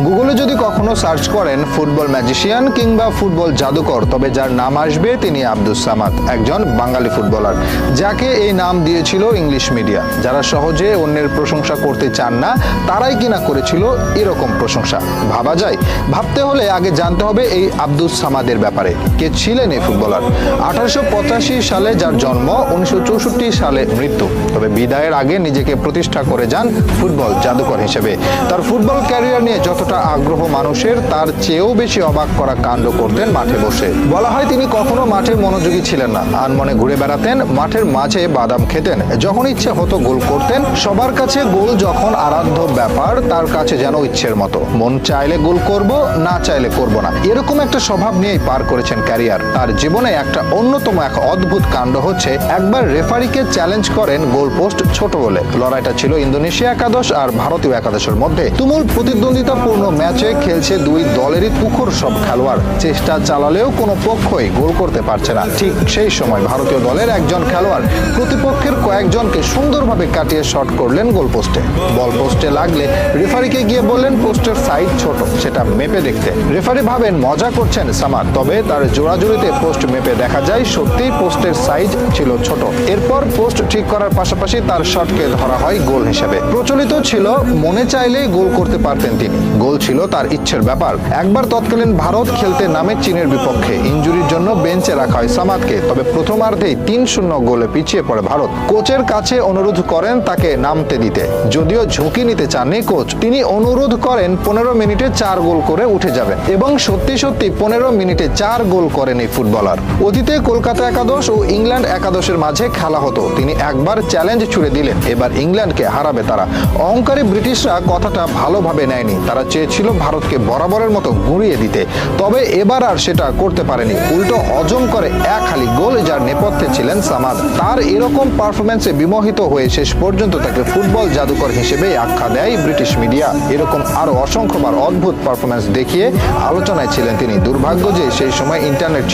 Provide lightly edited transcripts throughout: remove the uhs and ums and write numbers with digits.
গুগলে যদি কখনো সার্চ করেন ফুটবল ম্যাজিশিয়ান কিংবা ফুটবল জাদুকর, তবে যার নাম আসবে তিনি আব্দুস সামাদ, একজন বাঙালি ফুটবলার যাকে এই নাম দিয়েছিল ইংলিশ মিডিয়া। যারা সহজে অন্যের প্রশংসা করতে চান না তারাই কিনা করেছিল এরকম প্রশংসা। ভাবা যায়? ভাবতে হলে আগে জানতে হবে এই আব্দুস সামাদের ব্যাপারে। কে ছিলেন এই ফুটবলার? 1885 সালে যার জন্ম, 1964 সালে মৃত্যু। তবে বিদায়ের আগে নিজেকে প্রতিষ্ঠা করে যান ফুটবল জাদুকর হিসেবে। তার ফুটবল ক্যারিয়ার নিয়ে যতটা আগ্রহ মানুষের, তার চেয়েও বেশি অবাক করা কাণ্ড করতেন মাঠে বসে। বলা হয় তিনি কখনো মাঠে মনোযোগী ছিলেন না, আনমনে ঘুরে বেড়াতেন, মাঠের মাঝে বাদাম খেতেন, যখন ইচ্ছে হতো গোল করতেন। সবার কাছে গোল যখন আরাধ্য ব্যাপার, তার কাছে যেন ইচ্ছের মতো, মন চাইলে গোল করব, না চাইলে করব না, এরকম একটা স্বভাব নিয়েই পার করেছেন ক্যারিয়ার। তার জীবনে একটা অন্যতম এক অদ্ভুত কাণ্ড হচ্ছে, একবার রেফারিকে চ্যালেঞ্জ করেন গোল পোস্ট ছোট বলে। লড়াইটা ছিল ইন্দোনেশিয়া একাদশ আর ভারতীয় একাদশের মধ্যে। তুমুল প্রতিদ্বন্দ্বিতাপূর্ণ ম্যাচে খেলছে দুই দলেরই তুখোড় সব খেলোয়াড়। চেষ্টা চালালেও কোনো পক্ষই গোল করতে পারছে না। ঠিক সেই সময় ভারতীয় দলের একজন খেলোয়াড় প্রতিপক্ষের কয়েকজনকে সুন্দরভাবে কাটিয়ে শট করলেন গোল পোস্টে। বল পোস্টে লাগলে রেফারিকে গিয়ে বললেন পোস্টের সাইজ ছোট, সেটা মেপে দেখতে। রেফারি ভাবেন মজা করছেন সামাদ, তবে তার জোড়াজুড়িতে পোস্ট মেপে দেখা যায় সত্যিই পোস্টের সাইজ ছিল ছোট। এরপর পোস্ট ঠিক করার পাশাপাশি তার শটকে ধরা হয় গোল হিসেবে। প্রচলিত ছিল মনে চাইলেই গোল করতে পারতেন তিনি, গোল ছিল তার ইচ্ছের ব্যাপার। একবার তৎকালীন ভারত খেলতে নামে চীনের বিপক্ষে, ইনজুরির জন্য বেঞ্চে রাখা হয় সামাদকে। তবে প্রথমার্ধেই 3-0 গোলে পিছিয়ে পড়ে ভারত। কোচের কাছে অনুরোধ করেন তাকে নামতে দিতে, যদিও ঝুঁকি নিতে চাননি কোচ। তিনি অনুরোধ করেন 15 মিনিটে 4 গোল করে উঠে যাবেন, এবং সত্যি 15 মিনিটে 4 গোল করেন এই ফুটবলার। অতীতে কলকাতা একাদশ ও ইংল্যান্ড একাদশের মাঝে খেলা হতো, তিনি একবার চ্যালেঞ্জ ছুড়ে দিলেন, এবার ইংল্যান্ডকে হারাবে তারা। অহংকারী ব্রিটিশরা কথাটা ভালোভাবে নেয়নি, তারা চেয়েছিল ভারতকে বরাবরের মতো গুঁড়িয়ে দিতে। তবে এবার আর সেটা করতে পারেনি, উল্টো হজম করে এক হালি গোল, যার নেপথ্যে ছিলেন সামাদ। তার এরকম পারফরমেন্সে বিমোহিত হয়ে শেষ পর্যন্ত তাকে ফুটবল জাদুকর হিসেবে আখ্যা দেয় ব্রিটিশ মিডিয়া। এরকম আরো অসংখ্যবার অদ্ভুত পারফরমেন্স দেখিয়ে আলোচনায় ছিলেন তিনি। দুর্ভাগ্য যে সেই সময় ইন্টারনেট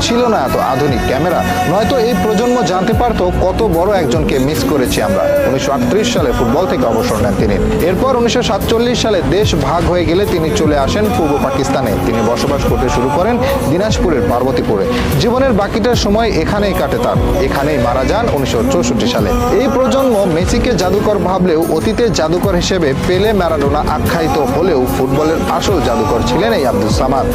ছিল না এত আধুনিক ক্যামেরা, নয়তো এই প্রজন্ম জানতে পারতো কত বড় একজনকে মিস করেছি আমরা। 1938 সালে ফুটবল থেকে অবসর নেন তিনি। এরপর 1947 সালে দেশ ভাগ হয়ে গেলে তিনি চলে আসেন পূর্ব পাকিস্তানে। তিনি বসবাস করতে শুরু করেন দিনাজপুরের পার্বতীপুরে। জীবনের বাকিটা সময় এখানেই কাটে তার। এখানেই মারা যান 1964 সালে। এই প্রজন্ম মেসিকে জাদুকর ভাবলেও অতীতের জাদুকর হিসেবে পেলে, ম্যারাডোনা আখ্যায়িত হলেও ফুটবলের আসল জাদুকর ছিলেন এই আব্দুস সামাদ।